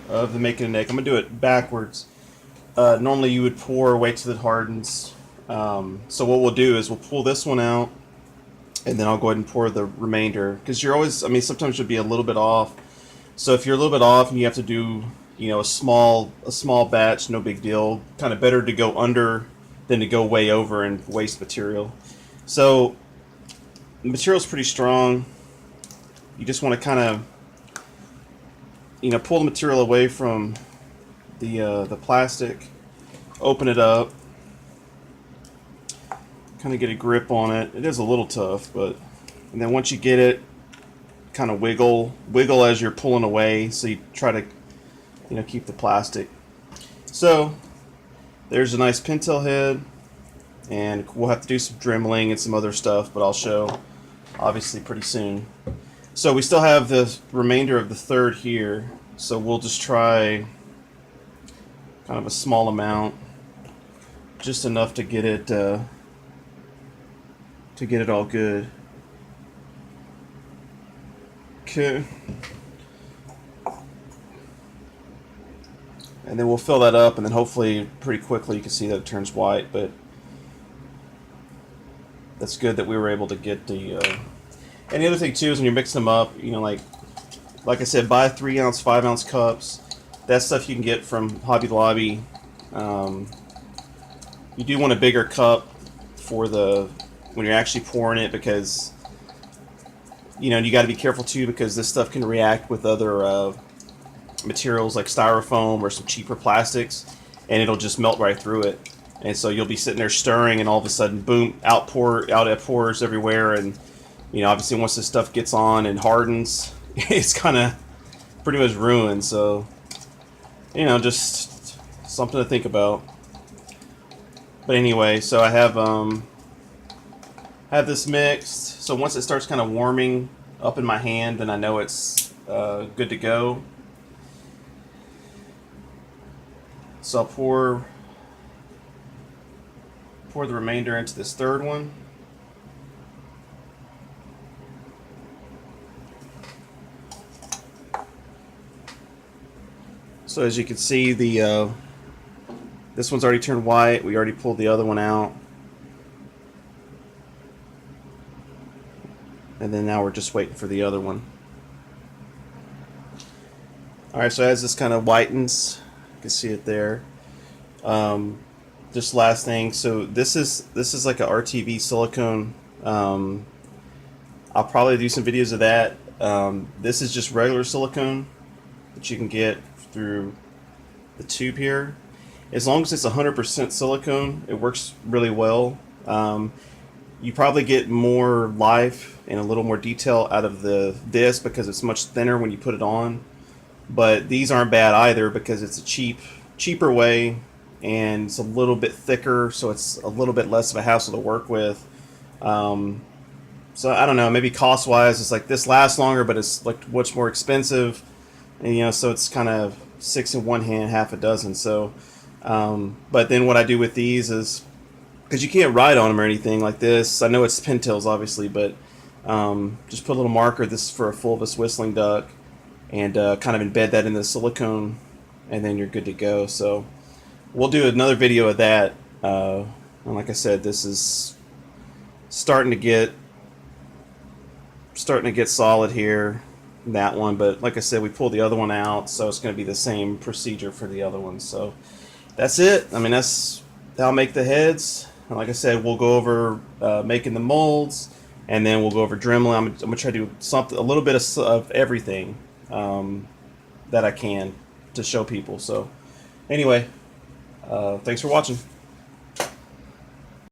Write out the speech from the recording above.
of the making a neck. I'm going to do it backwards. Normally you would pour, wait till it hardens. So what we'll do is we'll pull this one out, and then I'll go ahead and pour the remainder. Because you're always, I mean, sometimes you'll be a little bit off. So if you're a little bit off and you have to do, you know, a small batch, no big deal. Kind of better to go under than to go way over and waste material. So the material's pretty strong. You just want to kind of, you know, pull the material away from the plastic, open it up, kind of get a grip on it. It is a little tough, but and then once you get it, kind of wiggle as you're pulling away, so you try to, you know, keep the plastic. So there's a nice pintail head, and we'll have to do some dremeling and some other stuff, but I'll show obviously pretty soon. So we still have the remainder of the third here, so we'll just try kind of a small amount, just enough to get it all good. Okay. And then we'll fill that up, and then hopefully pretty quickly you can see that it turns white, but that's good that we were able to get the and the other thing too is when you're mixing them up, you know, like I said, buy 3 ounce, 5 ounce cups. That stuff you can get from Hobby Lobby. You do want a bigger cup for when you're actually pouring it, because you know you got to be careful too, because this stuff can react with other materials like styrofoam or some cheaper plastics, and it'll just melt right through it. And so you'll be sitting there stirring, and all of a sudden, boom, out it pours everywhere. And you know, obviously, once this stuff gets on and hardens, it's kind of pretty much ruined. So, you know, just something to think about. But anyway, so I have this mixed. So once it starts kind of warming up in my hand, then I know it's good to go. So I'll pour the remainder into this third one. So as you can see, this one's already turned white. We already pulled the other one out. And then now we're just waiting for the other one. Alright, so as this kind of whitens, you can see it there. Just last thing, so this is like a RTV silicone. I'll probably do some videos of that. This is just regular silicone that you can get through the tube here. As long as it's 100% silicone, it works really well. You probably get more life and a little more detail out of this because it's much thinner when you put it on. But these aren't bad either, because it's a cheaper way, and it's a little bit thicker, so it's a little bit less of a hassle to work with. So I don't know, maybe cost wise it's like this lasts longer, but it's like much more expensive, and you know, so it's kind of 6 in one hand, half a dozen. So but then what I do with these is, because you can't write on them or anything like this, I know it's pintails obviously, but just put a little marker. This is for a fulvous whistling duck, and kind of embed that in the silicone, and then you're good to go. So we'll do another video of that. And like I said, this is starting to get solid here, that one. But like I said, we pulled the other one out, so it's going to be the same procedure for the other one. So that's it. I mean, that's how I'll make the heads. And like I said, we'll go over making the molds, and then we'll go over dremeling. I'm going to try to do a little bit of everything that I can to show people. So anyway, thanks for watching.